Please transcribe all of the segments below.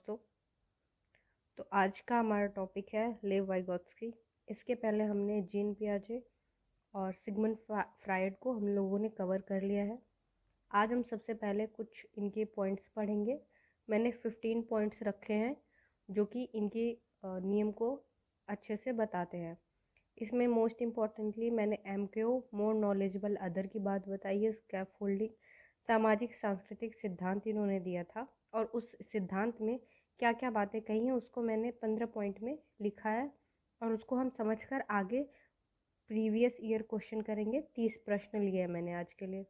दोस्तों। तो आज का हमारा टॉपिक है लेव वाइगोत्स्की। इसके पहले हमने जीन पियाजे और सिगमंड फ्रायड को हम लोगों ने कवर कर लिया है। आज हम सबसे पहले कुछ इनके पॉइंट्स पढ़ेंगे। मैंने 15 पॉइंट्स रखे हैं जो कि इनके नियम को अच्छे से बताते हैं। इसमें मोस्ट इम्पॉर्टेंटली मैंने एमकेओ मोर नॉलेजेबल अदर की बात बताई है। स्कैफोल्डिंग सामाजिक सांस्कृतिक सिद्धांत इन्होंने दिया था और उस सिद्धांत में क्या क्या बातें कही हैं उसको मैंने 15 पॉइंट में लिखा है और उसको हम समझकर आगे प्रीवियस ईयर क्वेश्चन करेंगे। 30 प्रश्न लिए हैं मैंने आज के लिए।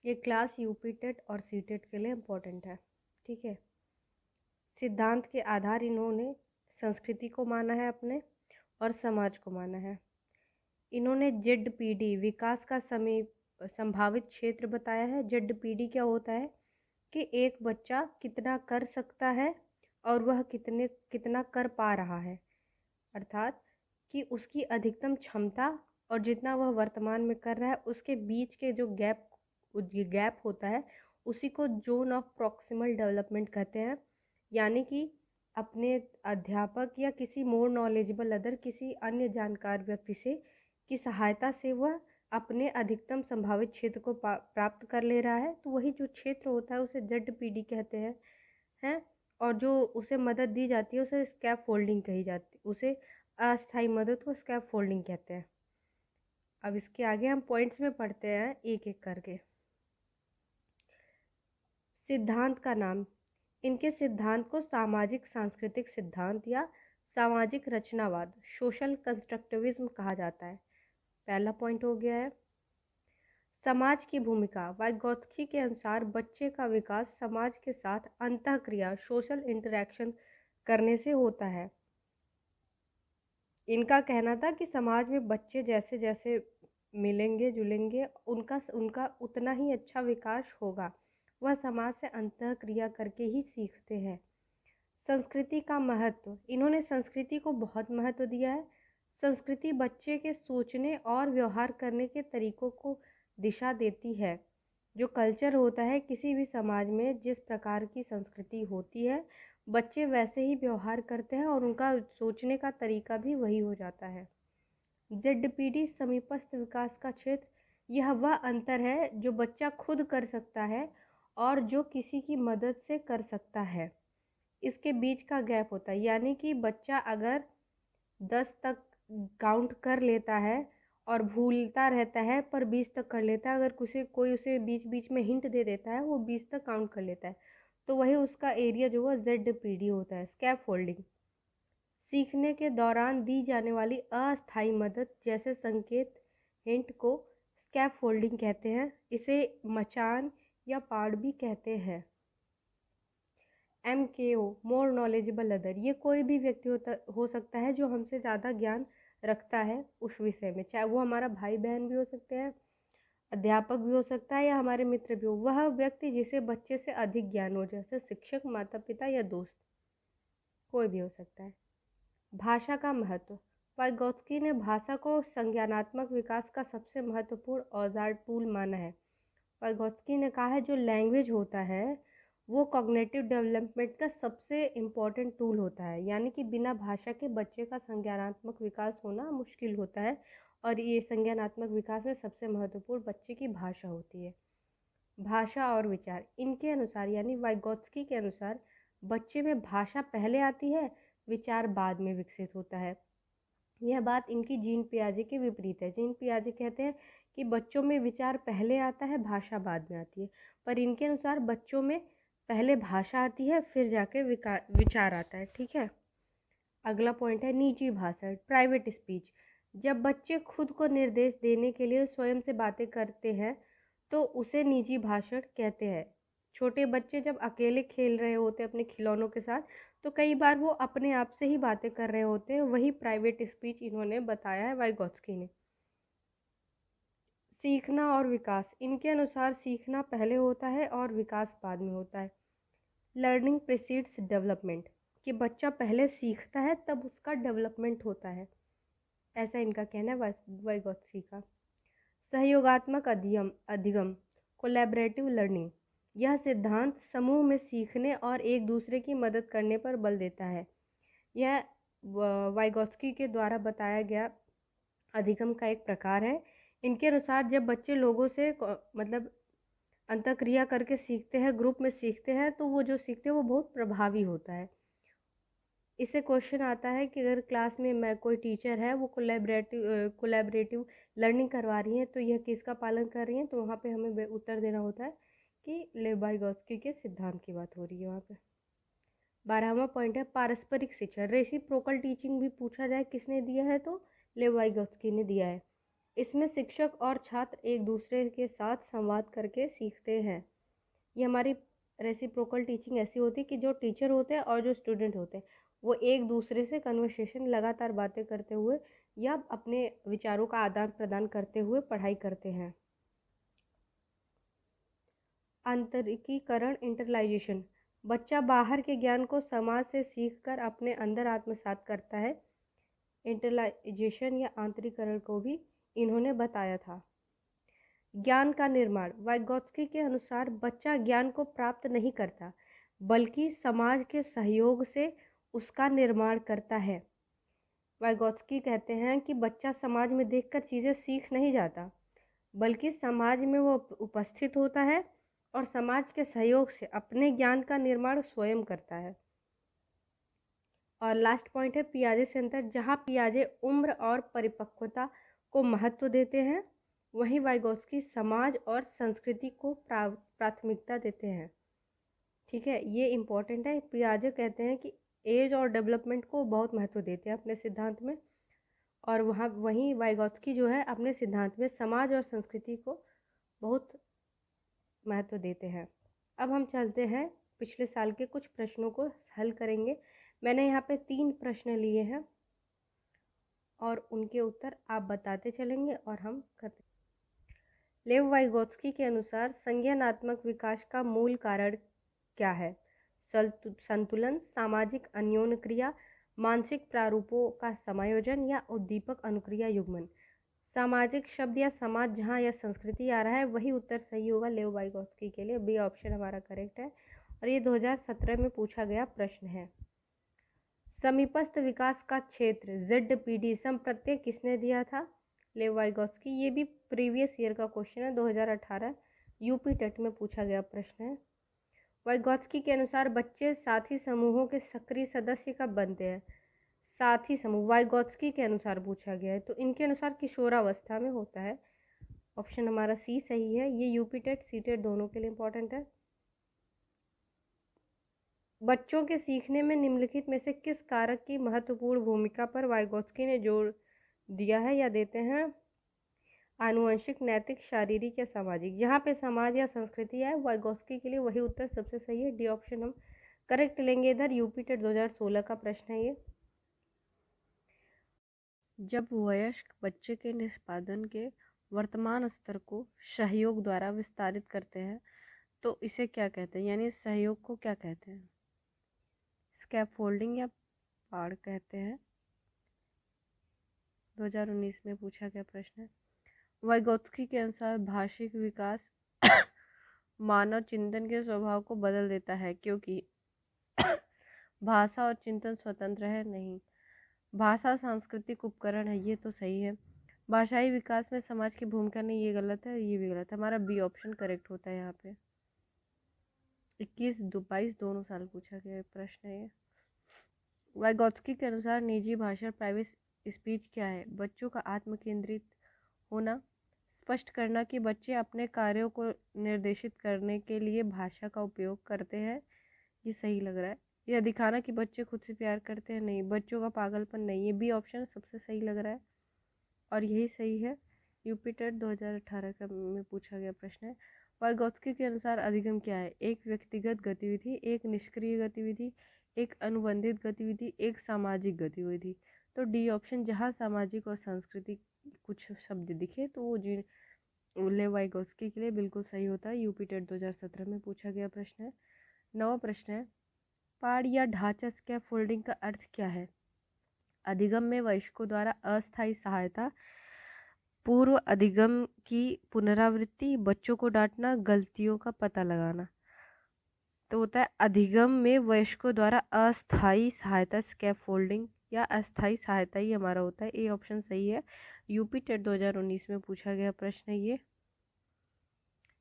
ये क्लास यूपी टेट और सी टेट के लिए इम्पोर्टेंट है, ठीक है। सिद्धांत के आधार इन्होंने संस्कृति को माना है अपने और समाज को माना है। इन्होंने जेडपीडी विकास का समय संभावित क्षेत्र बताया है। जेडपीडी क्या होता है कि एक बच्चा कितना कर सकता है और वह कितना कर पा रहा है, अर्थात कि उसकी अधिकतम क्षमता और जितना वह वर्तमान में कर रहा है उसके बीच के जो गैप होता है उसी को जोन ऑफ प्रॉक्सिमल डेवलपमेंट कहते हैं। यानी कि अपने अध्यापक या किसी मोर नॉलेजेबल अदर किसी अन्य जानकार व्यक्ति से की सहायता से वह अपने अधिकतम संभावित क्षेत्र को प्राप्त कर ले रहा है, तो वही जो क्षेत्र होता है उसे जेडपीडी कहते हैं। और जो उसे मदद दी जाती है उसे स्कैप फोल्डिंग कही जाती है, उसे अस्थायी मदद को स्कैप फोल्डिंग कहते हैं। अब इसके आगे हम पॉइंट्स में पढ़ते हैं एक एक करके। सिद्धांत का नाम, इनके सिद्धांत को सामाजिक सांस्कृतिक सिद्धांत या सामाजिक रचनावाद सोशल कंस्ट्रक्टिविज्म कहा जाता है। पहला पॉइंट हो गया है समाज की भूमिका। वाइगोत्स्की के अनुसार बच्चे का विकास समाज के साथ अंतःक्रिया सोशल इंटरेक्शन करने से होता है। इनका कहना था कि समाज में बच्चे जैसे जैसे मिलेंगे जुलेंगे उनका उतना ही अच्छा विकास होगा। वह समाज से अंतःक्रिया करके ही सीखते हैं। संस्कृति का महत्व, इन्होंने संस्कृति को बहुत महत्व दिया है। संस्कृति बच्चे के सोचने और व्यवहार करने के तरीकों को दिशा देती है। जो कल्चर होता है किसी भी समाज में, जिस प्रकार की संस्कृति होती है बच्चे वैसे ही व्यवहार करते हैं और उनका सोचने का तरीका भी वही हो जाता है। जेडपीडी समीपस्थ विकास का क्षेत्र, यह वह अंतर है जो बच्चा खुद कर सकता है और जो किसी की मदद से कर सकता है। इसके बीच का गैप होता है, यानी कि बच्चा अगर 10 तक काउंट कर लेता है और भूलता रहता है पर 20 तक कर लेता है, अगर कोई उसे बीच बीच में हिंट दे देता है वो 20 तक काउंट कर लेता है, तो वही उसका एरिया जो है जेडपीडी होता है। स्कैप फोल्डिंग, सीखने के दौरान दी जाने वाली अस्थायी मदद जैसे संकेत हिंट को स्कैप फोल्डिंग कहते हैं। इसे मचान या पाड़ भी कहते हैं। एमकेओ मोर नॉलेजेबल अदर, ये कोई भी व्यक्ति हो सकता है जो हमसे ज़्यादा ज्ञान रखता है उस विषय में, चाहे वो हमारा भाई बहन भी हो सकते हैं, अध्यापक भी हो सकता है या हमारे मित्र भी हो। वह व्यक्ति जिसे बच्चे से अधिक ज्ञान हो, जैसे शिक्षक, माता पिता या दोस्त, कोई भी हो सकता है। भाषा का महत्व, वाइगोत्स्की ने भाषा को संज्ञानात्मक विकास का सबसे महत्वपूर्ण औजार टूल माना है। वाइगोत्स्की ने कहा है जो लैंग्वेज होता है वो कॉग्निटिव डेवलपमेंट का सबसे इम्पॉर्टेंट टूल होता है। यानी कि बिना भाषा के बच्चे का संज्ञानात्मक विकास होना मुश्किल होता है और ये संज्ञानात्मक विकास में सबसे महत्वपूर्ण बच्चे की भाषा होती है। भाषा और विचार, इनके अनुसार यानी वाइगोत्स्की के अनुसार बच्चे में भाषा पहले आती है, विचार बाद में विकसित होता है। यह बात इनकी जीन पियाजे के विपरीत है। जीन पियाजे कहते हैं कि बच्चों में विचार पहले आता है, भाषा बाद में आती है, पर इनके अनुसार बच्चों में पहले भाषा आती है फिर जाके विचार आता है, ठीक है। अगला पॉइंट है निजी भाषण, प्राइवेट स्पीच। जब बच्चे खुद को निर्देश देने के लिए स्वयं से बातें करते हैं तो उसे निजी भाषण कहते हैं। छोटे बच्चे जब अकेले खेल रहे होते हैं अपने खिलौनों के साथ तो कई बार वो अपने आप से ही बातें कर रहे होते हैं, वही प्राइवेट स्पीच इन्होंने बताया है वाइगोत्स्की ने। सीखना और विकास, इनके अनुसार सीखना पहले होता है और विकास बाद में होता है। लर्निंग प्रीसीड्स डेवलपमेंट, कि बच्चा पहले सीखता है तब उसका डेवलपमेंट होता है, ऐसा इनका कहना है वाइगोत्स्की का। सहयोगात्मक अधिगम, कोलैबोरेटिव लर्निंग, यह सिद्धांत समूह में सीखने और एक दूसरे की मदद करने पर बल देता है। यह वाइगोत्स्की के द्वारा बताया गया अधिगम का एक प्रकार है। इनके अनुसार जब बच्चे लोगों से मतलब अंतःक्रिया करके सीखते हैं, ग्रुप में सीखते हैं, तो वो जो सीखते हैं वो बहुत प्रभावी होता है। इससे क्वेश्चन आता है कि अगर क्लास में मैं कोई टीचर है वो कोलैबोरेटिव लर्निंग करवा रही है तो यह किसका पालन कर रही है, तो वहाँ पे हमें उत्तर देना होता है कि लेव वाइगोत्स्की के सिद्धांत की बात हो रही है वहाँ पे। 12वां पॉइंट है पारस्परिक शिक्षण। रेसिप्रोकल टीचिंग भी पूछा जाए किसने दिया है, तो लेव वाइगोत्स्की ने दिया है। इसमें शिक्षक और छात्र एक दूसरे के साथ संवाद करके सीखते हैं। ये हमारी रेसिप्रोकल टीचिंग ऐसी होती है कि जो टीचर होते हैं और जो स्टूडेंट होते हैं वो एक दूसरे से कन्वर्सेशन लगातार बातें करते हुए या अपने विचारों का आदान प्रदान करते हुए पढ़ाई करते हैं। आंतरिकीकरण इंटरलाइजेशन। बच्चा बाहर के ज्ञान को समाज से सीखकर अपने अंदर आत्मसात करता है। इंटरलाइजेशन या आंतरिकरण को भी इन्होंने बताया था। ज्ञान का निर्माण। वाइगोत्स्की के अनुसार बच्चा ज्ञान को प्राप्त नहीं करता बल्कि समाज के सहयोग से उसका निर्माण करता है। वाइगोत्स्की कहते हैं कि बच्चा समाज में देखकर चीज़ें सीख नहीं जाता बल्कि समाज में वो उपस्थित होता है और समाज के सहयोग से अपने ज्ञान का निर्माण स्वयं करता है। और लास्ट पॉइंट है पियाजे से अंतर। जहाँ पियाजे उम्र और परिपक्वता को महत्व देते हैं वहीं वाइगोत्स्की समाज और संस्कृति को प्राथमिकता देते हैं। ठीक है, ये इम्पोर्टेंट है। पियाजे कहते हैं कि एज और डेवलपमेंट को बहुत महत्व देते हैं अपने सिद्धांत में, और वहीं वाइगोत्स्की जो है अपने सिद्धांत में समाज और संस्कृति को बहुत महत्व देते हैं। अब हम चलते हैं पिछले साल के कुछ प्रश्नों को हल करेंगे। मैंने यहाँ पे 3 प्रश्न लिए हैं और उनके उत्तर आप बताते चलेंगे और हम करते। लेव वाइगोत्स्की के अनुसार संज्ञानात्मक विकास का मूल कारण क्या है? संतुलन, सामाजिक अन्योन्य क्रिया, मानसिक प्रारूपों का समायोजन या उद्दीपक अनुक्रिया युग्मन। सामाजिक शब्द या समाज जहाँ या संस्कृति आ रहा है वही उत्तर सही होगा लेव वाइगोत्स्की के लिए। बी ऑप्शन हमारा करेक्ट है और ये 2017 में पूछा गया प्रश्न है। समीपस्थ विकास का क्षेत्र ZPD संप्रत्यय किसने दिया था? लेव वाइगोत्स्की। ये भी प्रीवियस ईयर का क्वेश्चन है, 2018 यूपी टेट में पूछा गया प्रश्न है। वाइगोत्स्की के अनुसार बच्चे साथी समूहों के सक्रिय सदस्य कब बनते हैं? साथी समूह वाइगोत्स्की के अनुसार पूछा गया है तो इनके अनुसार किशोरावस्था में होता है। ऑप्शन हमारा सी सही है। ये यूपी टेट सी टेट दोनों के लिए इम्पोर्टेंट है। बच्चों के सीखने में निम्नलिखित में से किस कारक की महत्वपूर्ण भूमिका पर वाइगोत्स्की ने जोर दिया है या देते हैं? आनुवंशिक, नैतिक, शारीरिक या सामाजिक। जहाँ पे समाज या संस्कृति है वाइगोत्स्की के लिए वही उत्तर सबसे सही है। डी ऑप्शन हम करेक्ट लेंगे इधर। यूपी टेट 2016 का प्रश्न है ये। जब वयस्क बच्चे के निष्पादन के वर्तमान स्तर को सहयोग द्वारा विस्तारित करते हैं तो इसे क्या कहते हैं, यानी सहयोग को क्या कहते हैं? स्कैफोल्डिंग या पाड़ कहते हैं। 2019 में पूछा गया प्रश्न है। वाइगोत्स्की के अनुसार भाषिक विकास मानव चिंतन के स्वभाव को बदल देता है क्योंकि भाषा और चिंतन स्वतंत्र है नहीं। भाषा सांस्कृतिक उपकरण है, ये तो सही है। भाषाई विकास में समाज की भूमिका नहीं, ये गलत है, ये भी गलत है। हमारा बी ऑप्शन करेक्ट होता है यहाँ पे। 21-22 दोनों साल पूछा गया प्रश्न है ये। वाइगोत्स्की के अनुसार निजी भाषा प्राइवेट स्पीच क्या है? बच्चों का आत्म केंद्रित होना, स्पष्ट करना कि बच्चे अपने कार्यों को निर्देशित करने के लिए भाषा का उपयोग करते हैं, ये सही लग रहा है। यह दिखाना कि बच्चे खुद से प्यार करते हैं, नहीं। बच्चों का पागलपन नहीं, ये बी ऑप्शन सबसे सही लग रहा है और यही सही है। यूपी टेट 2018 का में पूछा गया प्रश्न है। वाइगोत्स्की के अनुसार अधिगम क्या है? एक व्यक्तिगत गतिविधि, एक निष्क्रिय गतिविधि, एक अनुबंधित गतिविधि, एक सामाजिक गतिविधि। तो डी ऑप्शन, जहाँ सामाजिक और सांस्कृतिक कुछ शब्द दिखे तो वो लेव वाइगोत्स्की के लिए बिल्कुल सही होता है। यूपी टेट 2017 में पूछा गया प्रश्न है। 9वां प्रश्न है पाड़ या ढांचा स्कैफोल्डिंग का अर्थ क्या है? अधिगम में वयस्कों द्वारा अस्थायी सहायता, पूर्व अधिगम की पुनरावृत्ति, बच्चों को डांटना, गलतियों का पता लगाना। तो होता है अधिगम में वयस्कों द्वारा अस्थायी सहायता स्कैफोल्डिंग या अस्थायी सहायता ही हमारा होता है। ए ऑप्शन सही है। यूपी टेट 2019 में पूछा गया प्रश्न है ये।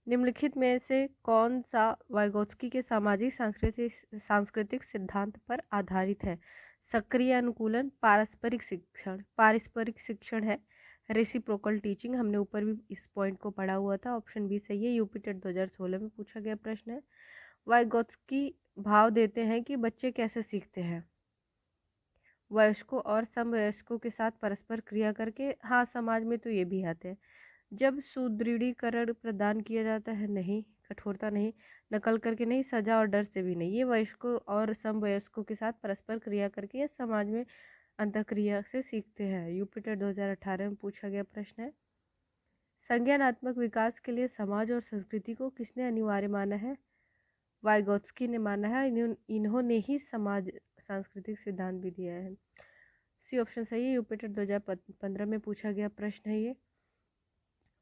निम्नलिखित में से कौन सा वाइगोत्स्की के सामाजिक सांस्कृतिक सिद्धांत पर आधारित है? सक्रिय अनुकूलन, पारस्परिक शिक्षण है, रेसिप्रोकल टीचिंग। हमने ऊपर भी इस पॉइंट को पढ़ा हुआ था। ऑप्शन बी सही है। यूपी टेट 2016 में पूछा गया प्रश्न है। वाइगोत्स्की भाव देते हैं कि बच्चे कैसे सीखते हैं? वयस्कों और समवयस्कों के साथ परस्पर क्रिया करके। हाँ, समाज में तो ये भी आते हैं। जब सुदृढ़ीकरण प्रदान किया जाता है, नहीं, कठोरता नहीं, नकल करके नहीं, सजा और डर से भी नहीं। ये वयस्कों और समवयस्कों के साथ परस्पर क्रिया करके या समाज में अंतःक्रिया से सीखते हैं। यूपी टेट 2018 में पूछा गया प्रश्न है। संज्ञानात्मक विकास के लिए समाज और संस्कृति को किसने अनिवार्य माना है? वाइगोत्स्की ने माना है। इन्होंने ही समाज सांस्कृतिक सिद्धांत भी दिया है। सी ऑप्शन सही है। यूपी टेट 2015 में पूछा गया प्रश्न है ये।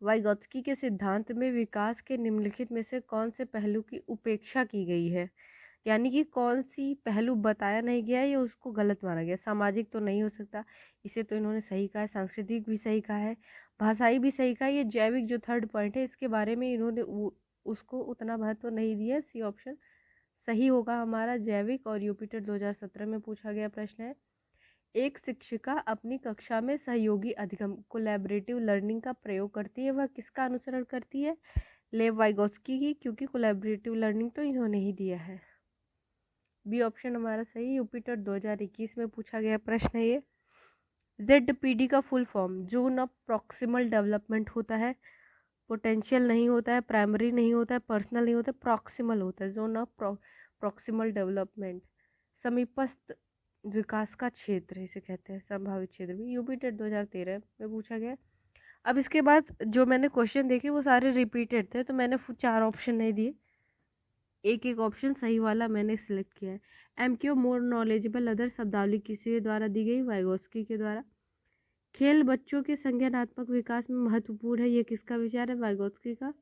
वाइगोत्स्की के सिद्धांत में विकास के निम्नलिखित में से कौन से पहलू की उपेक्षा की गई है? यानी कि कौन सी पहलू बताया नहीं गया है या उसको गलत माना गया? सामाजिक तो नहीं हो सकता, इसे तो इन्होंने सही कहा है। सांस्कृतिक भी सही कहा है, भाषाई भी सही कहा है। ये जैविक जो थर्ड पॉइंट है, इसके बारे में इन्होंने उसको उतना महत्व नहीं दिया। सी ऑप्शन सही होगा हमारा, जैविक। और यूपी टेट 2017 में पूछा गया प्रश्न है। एक शिक्षिका अपनी कक्षा में सहयोगी अधिगम कोलैबोरेटिव लर्निंग का प्रयोग करती है, वह किसका अनुसरण करती है? लेव वाइगोत्स्की की, क्योंकि कोलैबोरेटिव लर्निंग तो इन्होंने ही दिया है। बी ऑप्शन हमारा सही। यूपी टेट 2021 में पूछा गया प्रश्न है ये। ZPD का full form zone of proximal development होता है। पोटेंशियल नहीं होता है, प्राइमरी नहीं होता है, पर्सनल नहीं होता है, प्रॉक्सिमल होता है। जोन ऑफ प्रॉक्सिमल डेवलपमेंट, समीपस्थ विकास का क्षेत्र इसे कहते हैं, संभावित क्षेत्र भी। यूपी टेट 2013 में पूछा गया। अब इसके बाद जो मैंने क्वेश्चन देखे वो सारे रिपीटेड थे, तो मैंने 4 ऑप्शन नहीं दिए, एक एक ऑप्शन सही वाला मैंने सिलेक्ट किया है। MQ मोर नॉलेजेबल अदर शब्दावली किसके द्वारा दी गई? वाइगोत्स्की के द्वारा। खेल बच्चों के संज्ञानात्मक विकास में महत्वपूर्ण है, ये किसका विचार है? वाइगोत्स्की का।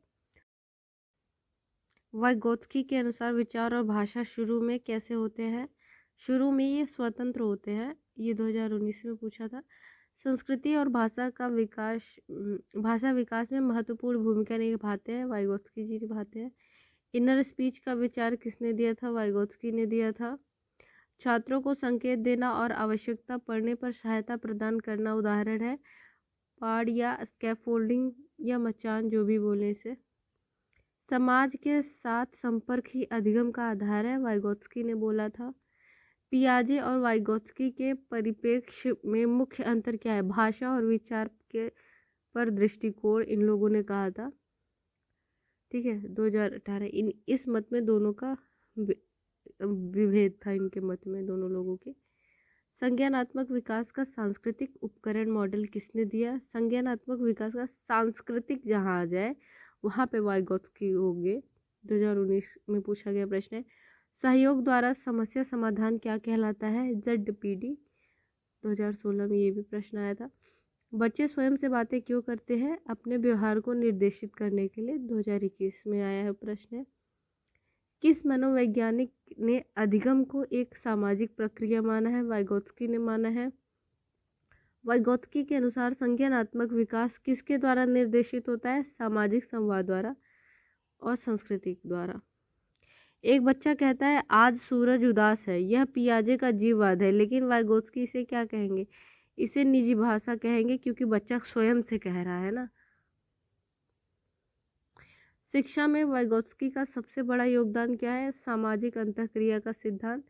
वाइगोत्स्की के अनुसार विचार और भाषा शुरू में कैसे होते हैं? शुरू में ये स्वतंत्र होते हैं, ये 2019 में पूछा था। संस्कृति और भाषा का विकास, भाषा विकास में महत्वपूर्ण भूमिका निभाते हैं, वाइगोत्स्की जी निभाते हैं। इनर स्पीच का विचार किसने दिया था? वाइगोत्स्की ने दिया था। छात्रों को संकेत देना और आवश्यकता पड़ने पर सहायता प्रदान करना उदाहरण है पाड़ या स्कैफोल्डिंग या मचान, जो भी बोले इसे। समाज के साथ संपर्क ही अधिगम का आधार है, वाइगोत्स्की ने बोला था। पियाजे और वाइगोत्स्की के परिप्रेक्ष्य में मुख्य अंतर क्या है? भाषा और विचार के पर दृष्टिकोण, इन लोगों ने कहा था। ठीक है, 2018 इस मत में दोनों का विभेद था, इनके मत में दोनों लोगों के। संज्ञानात्मक विकास का सांस्कृतिक उपकरण मॉडल किसने दिया? संज्ञानात्मक विकास का सांस्कृतिक जहाँ आ जाए वहाँ पे वाइगोत्स्की होंगे। 2019 में पूछा गया प्रश्न है। सहयोग द्वारा समस्या समाधान क्या कहलाता है? ZPD। 2016 में ये भी प्रश्न आया था। बच्चे स्वयं से बातें क्यों करते हैं? अपने व्यवहार को निर्देशित करने के लिए। 2021 में आया है प्रश्न है। किस मनोवैज्ञानिक ने अधिगम को एक सामाजिक प्रक्रिया माना है? वाइगोत्स्की ने माना है। वाइगोत्स्की के अनुसार संज्ञानात्मक विकास किसके द्वारा निर्देशित होता है? सामाजिक संवाद द्वारा और सांस्कृतिक द्वारा। एक बच्चा कहता है आज सूरज उदास है, यह पियाजे का जीववाद है, लेकिन वाइगोत्स्की इसे क्या कहेंगे? इसे निजी भाषा कहेंगे, क्योंकि बच्चा स्वयं से कह रहा है ना। शिक्षा में वाइगोत्स्की का सबसे बड़ा योगदान क्या है? सामाजिक अंतःक्रिया का सिद्धांत,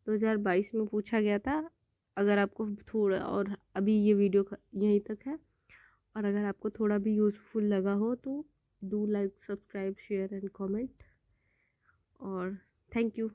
2022 में पूछा गया था। अगर आपको थोड़ा, और अभी ये वीडियो यहीं तक है, और अगर आपको थोड़ा भी यूज़फुल लगा हो तो do like, subscribe, share and comment, और थैंक यू।